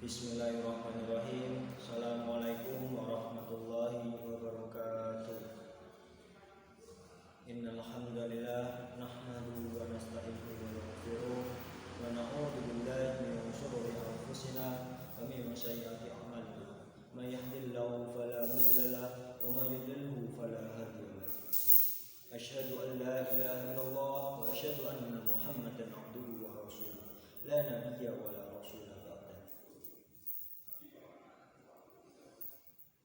Bismillahirrahmanirrahim. Assalamualaikum warahmatullahi wabarakatuh. Innal hamdalillah nahmaduhu wa nasta'inuhu wa nastaghfiruh wa na'udzu billahi min shururi anfusina wa min sayyiati a'malina. May yahdihillahu fala mudilla lahu wa may yudlilhu fala hadiya lahu. Asyhadu an la ilaha illallah wa asyhadu anna Muhammadan abduhu wa rasuluh. La nabiyya wa la rasula ba'da.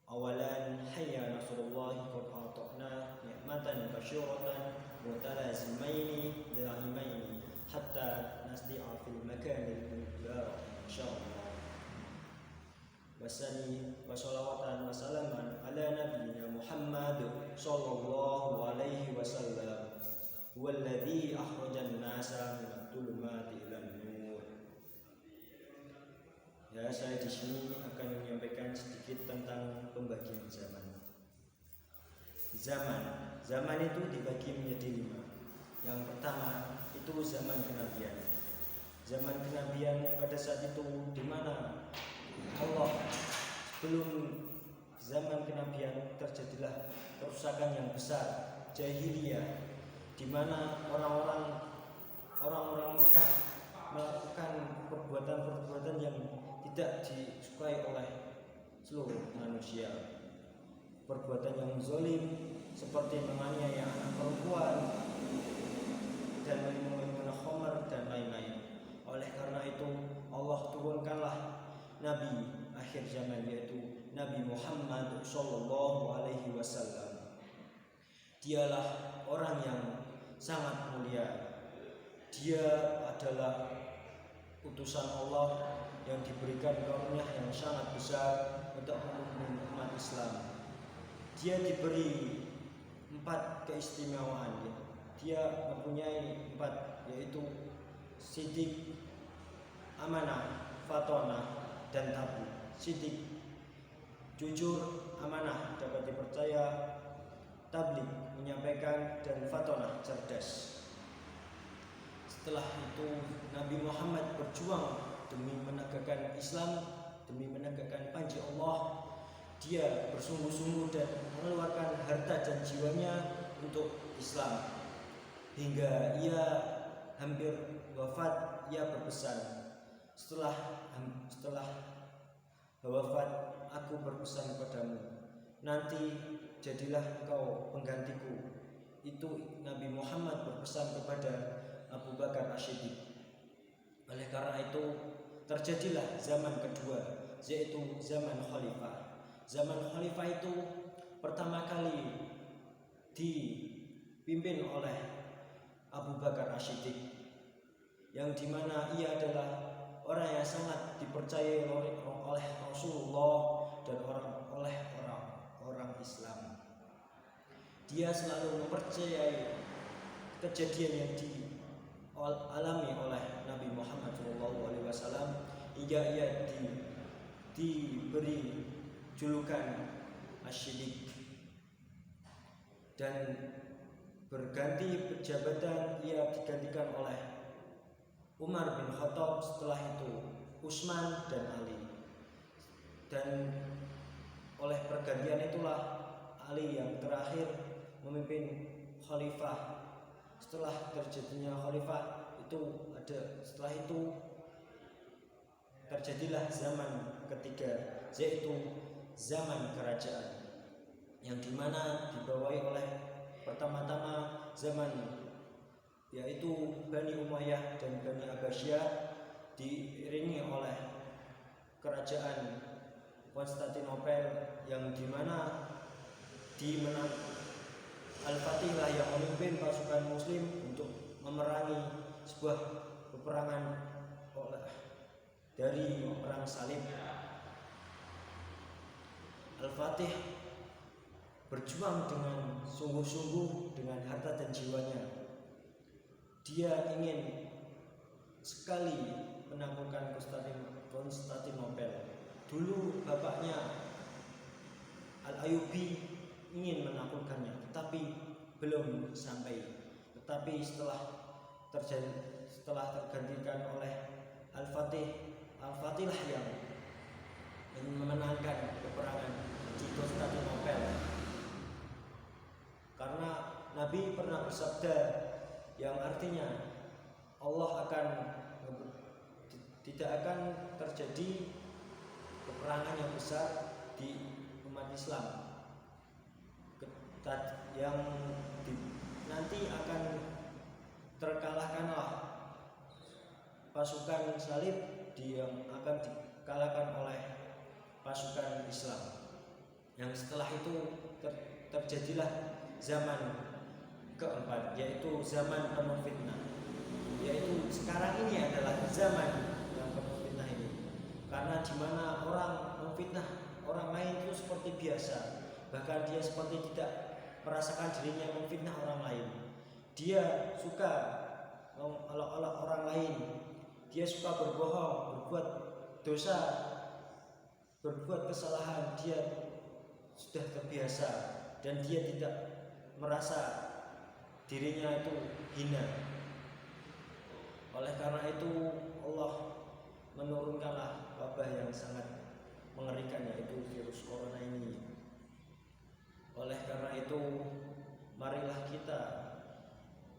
Awalan hayya nasrullahi qad ata'na ni'matan kasyuratan mutalazimaini da'imaini hatta nasdi'a fil makanil mubarak insyaallah. Wasani wa salawatan wa salaman ala nabiyyina Muhammad sallallahu alaihi wasallam huwallazi akhrajan nasa minadh dhulumati ilan nur. Ya, saya di sini akan menyampaikan sedikit tentang pembagian zaman. Zaman itu dibagi menjadi 5. Yang pertama itu zaman kenabian. Zaman kenabian pada saat itu di mana Allah sebelum zaman kenabian terjadilah kerusakan yang besar, jahiliyah, di mana orang-orang Mekah melakukan perbuatan-perbuatan yang tidak disukai oleh seluruh manusia. Perbuatan yang zalim seperti menganiaya anak perempuan dan meminum khamar dan lain-lain. Oleh karena itu Allah turunkanlah Nabi akhir zaman, yaitu Nabi Muhammad sallallahu alaihi wasallam. Dialah orang yang sangat mulia. Dia adalah utusan Allah yang diberikan karunia yang sangat besar untuk umat Islam. Dia diberi 4 keistimewaan. Dia mempunyai 4, yaitu sidik, amanah, fatonah, dan tabu. Sidik, jujur, amanah, dapat dipercaya, tabligh, menyampaikan, dan fatonah, cerdas. Setelah itu Nabi Muhammad berjuang demi menegakkan Islam, demi menegakkan panji Allah. Dia bersungguh-sungguh dan mengeluarkan harta dan jiwanya untuk Islam. Hingga ia hampir wafat, ia berpesan, setelah wafat aku berpesan kepadamu, nanti jadilah engkau penggantiku. Itu Nabi Muhammad berpesan kepada Abu Bakar As-Siddiq. Oleh karena itu terjadilah zaman kedua, yaitu zaman khalifah. Zaman khalifah itu pertama kali dipimpin oleh Abu Bakar As-Siddiq, yang dimana ia adalah orang yang sangat dipercayai oleh Rasulullah dan oleh orang Islam. Dia selalu mempercayai kejadian yang dialami oleh Nabi Muhammad SAW, hingga ia diberi julukan As-Siddiq. Dan berganti jabatan, ia digantikan oleh Umar bin Khattab, setelah itu Utsman dan Ali. Dan oleh pergantian itulah Ali yang terakhir memimpin khalifah. Setelah terjadinya khalifah itu setelah itu terjadilah zaman ketiga, yaitu zaman kerajaan, yang dimana dibawahi oleh pertama-tama zaman yaitu Bani Umayyah dan Bani Abbasiyah, diiringi oleh kerajaan Konstantinopel, yang dimana dimenang Al-Fatih lah yang memimpin pasukan Muslim untuk memerangi sebuah peperangan dari perang salib. Al-Fatih berjuang dengan sungguh-sungguh dengan harta dan jiwanya. Dia ingin sekali menaklukkan Konstantinopel. Dulu bapaknya Al-Ayyubi ingin menaklukkannya, tetapi belum sampai. Tetapi setelah tergantikan oleh Al-Fatih lah yang memenangkan peperangan di Konstantinopel. Karena Nabi pernah bersabda yang artinya tidak akan terjadi peperangan yang besar di umat Islam yang nanti akan terkalahkanlah pasukan salib yang akan dikalahkan oleh pasukan Islam. Yang setelah itu terjadilah zaman keempat, yaitu zaman penuh fitnah. Yaitu sekarang ini adalah zaman yang penuh fitnah ini. Karena di mana orang memfitnah orang lain itu seperti biasa, bahkan dia seperti tidak merasakan dirinya memfitnah orang lain. Dia suka mengolok-olok orang lain, dia suka berbohong, berbuat dosa, berbuat kesalahan. Dia sudah terbiasa dan dia tidak merasa dirinya itu hina. Oleh karena itu Allah menurunkanlah wabah yang sangat mengerikan, yaitu virus corona ini. Oleh karena itu marilah kita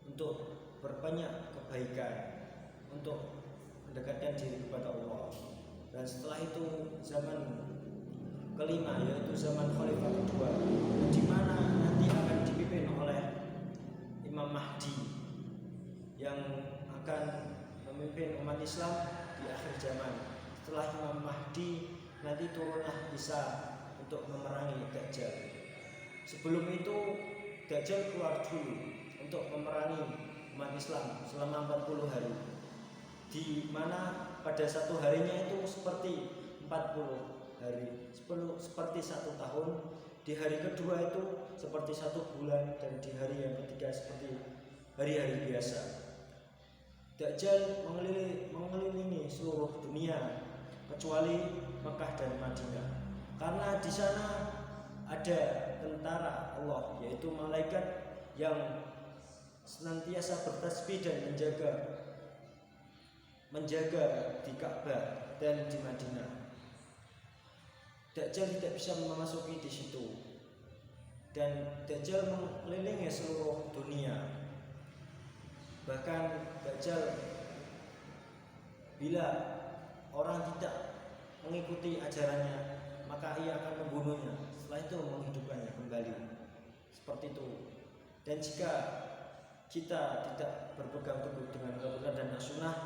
untuk berbanyak kebaikan, untuk mendekatkan diri kepada Allah. Dan setelah itu zaman kelima, yaitu zaman Khalifah kedua, di mana nanti akan dipimpin oleh Imam Mahdi yang akan memimpin umat Islam di akhir zaman. Setelah Imam Mahdi nanti turunlah Isa untuk memerangi Dajjal. Sebelum itu Dajjal keluar dulu untuk memerangi umat Islam selama 40 hari, di mana pada satu harinya itu seperti 40 hari, seperti 1 tahun. Di hari kedua itu seperti 1 bulan, dan di hari yang ketiga seperti hari-hari biasa. Dajjal mengelilingi seluruh dunia kecuali Mekah dan Madinah, karena di sana ada tentara Allah, yaitu malaikat yang senantiasa bertasbih dan menjaga di Ka'bah dan di Madinah. Dajjal tidak bisa memasuki di situ, dan Dajjal mengelilingi seluruh dunia. Bahkan Dajjal, bila orang tidak mengikuti ajarannya, maka ia akan membunuhnya, setelah itu menghidupkannya kembali. Seperti itu. Dan jika kita tidak berpegang teguh dengan Al-Quran dan As-Sunnah,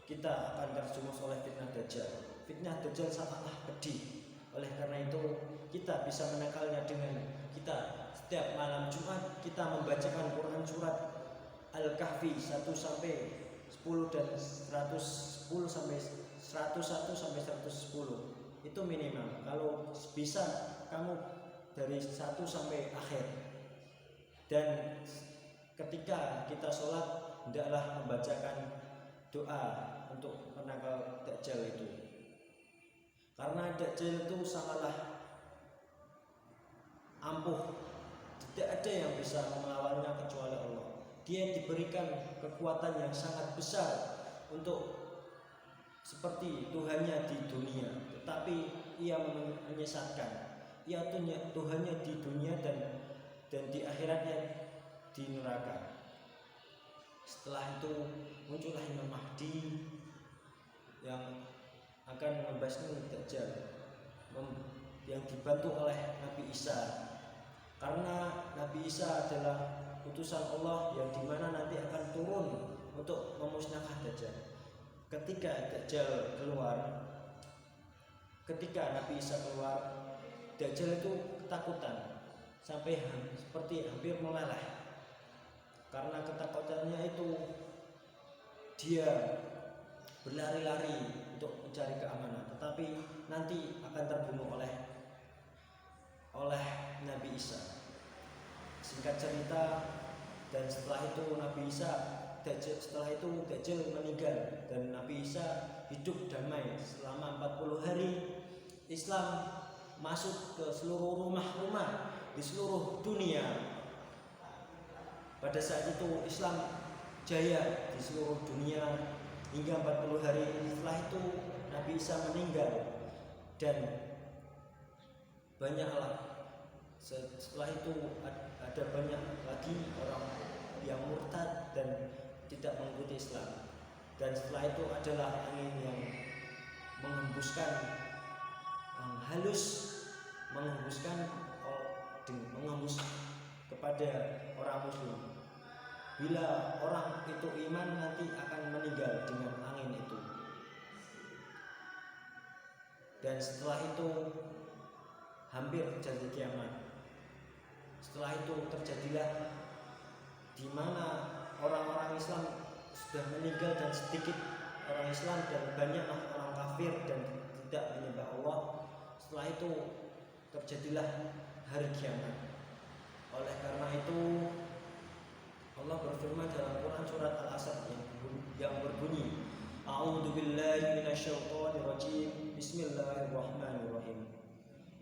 kita akan terjerumus oleh fitnah Dajjal. Fitnah Dajjal sangatlah pedih. Oleh karena itu kita bisa menekalnya dengan kita setiap malam Jumat kita membacakan Quran surat Al-Kahfi 1 sampai 10 dan 110 sampai 101 sampai 110. Itu minimal. Kalau bisa kamu dari 1 sampai akhir. Dan ketika kita sholat, hendaklah membacakan doa untuk menangkal Dajjal itu. Karena Dajjal itu sangatlah ampuh, tidak ada yang bisa melawannya kecuali Allah. Dia diberikan kekuatan yang sangat besar untuk seperti Tuhannya di dunia, tetapi ia menyesatkan. Ia Tuhannya di dunia dan di akhiratnya di neraka. Setelah itu muncullah Imam Mahdi yang akan membasmi Dajjal, yang dibantu oleh Nabi Isa. Karena Nabi Isa adalah utusan Allah yang dimana nanti akan turun untuk memusnahkan Dajjal. Ketika Dajjal keluar, ketika Nabi Isa keluar, Dajjal itu ketakutan sampai seperti hampir meleleh. Karena ketakutannya itu dia berlari-lari untuk mencari keamanan, tetapi nanti akan terbunuh oleh Nabi Isa. Singkat cerita, dan setelah itu setelah itu Dajjal meninggal dan Nabi Isa hidup damai selama 40 hari. Islam masuk ke seluruh rumah-rumah di seluruh dunia. Pada saat itu Islam jaya di seluruh dunia hingga 40 hari. Setelah itu Nabi Isa meninggal dan banyaklah setelah itu ada banyak lagi orang yang murtad dan tidak mengikuti Islam. Dan setelah itu adalah angin yang menghembuskan halus, menghembus kepada orang muslim. Bila orang itu iman, nanti akan meninggal dengan angin itu. Dan setelah itu hampir terjadi kiamat. Setelah itu terjadilah di mana orang-orang Islam sudah meninggal dan sedikit orang Islam dan banyaklah orang kafir dan tidak menyembah Allah. Setelah itu terjadilah hari kiamat. Oleh karena itu Allah berfirman dalam Quran surat Al-Asr yang berbunyi, A'udzu billahi minasyaitonir rajim. Bismillahirrahmanirrahim.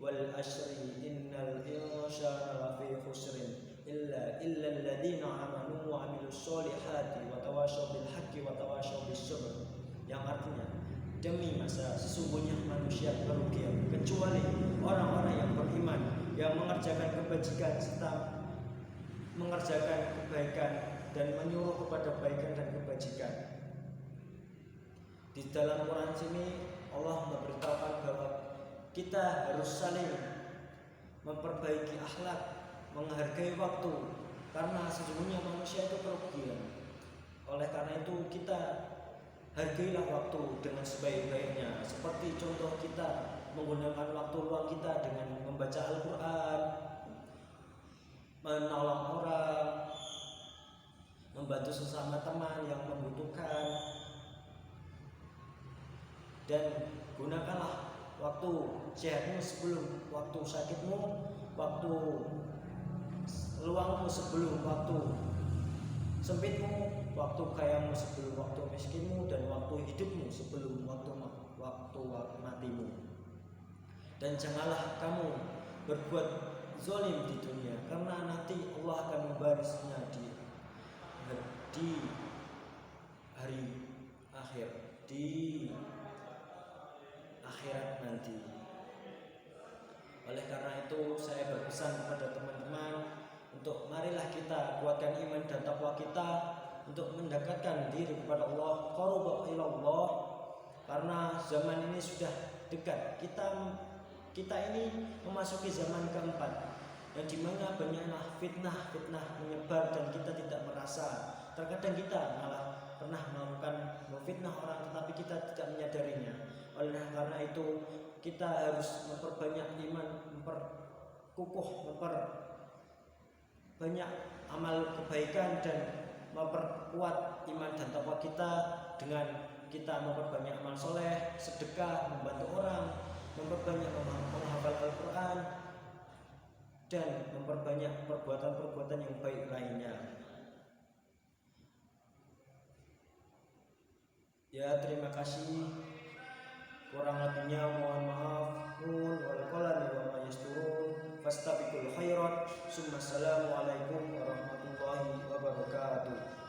Wal asri innal insana lafi khusrin illa alladziina amanu wa 'amilus sholihati wa tawashaw bil haqqi wa tawashaw bis sabr. Yang artinya, demi masa sesungguhnya manusia kerugian kecuali orang-orang yang beriman, yang mengerjakan kebajikan serta mengerjakan kebaikan dan menyuruh kepada kebaikan dan kebajikan. Di dalam Quran sini Allah memberitahukan bahwa kita harus saling memperbaiki akhlak, menghargai waktu, karena sesungguhnya manusia itu kerugian. Oleh karena itu kita hargailah waktu dengan sebaik-baiknya. Seperti contoh kita menggunakan waktu luang kita dengan membaca Al-Quran, menolong orang, membantu sesama teman yang membutuhkan, dan gunakanlah waktu sehatmu sebelum waktu sakitmu, waktu luangmu sebelum waktu sempitmu, waktu kayamu sebelum waktu miskinmu, dan waktu hidupmu sebelum waktu matimu. Dan janganlah kamu berbuat zalim di dunia, karena nanti Allah akan membalasnya di hari akhir, di akhirat nanti. Oleh karena itu saya berpesan kepada teman-teman untuk marilah kita kuatkan iman dan takwa kita untuk mendekatkan diri kepada Allah, qaruba ilallah, karena zaman ini sudah dekat. Kita ini memasuki zaman keempat, yang dimana banyaklah fitnah menyebar dan kita tidak merasa. Terkadang kita malah pernah melakukan memfitnah orang tetapi kita tidak menyadarinya. Oleh karena itu kita harus memperbanyak iman, memperbanyak amal kebaikan dan memperkuat iman dan takwa kita dengan kita memperbanyak amal soleh, sedekah, membantu orang, memperbanyak menghafal Al-Quran, dan memperbanyak perbuatan-perbuatan yang baik lainnya. Ya, terima kasih. Kurang lebihnya mohon maaf. Nun wal qalami wa ma yasturun. Fastabiqul khairat. Assalamualaikum warahmatullahi wabarakatuh.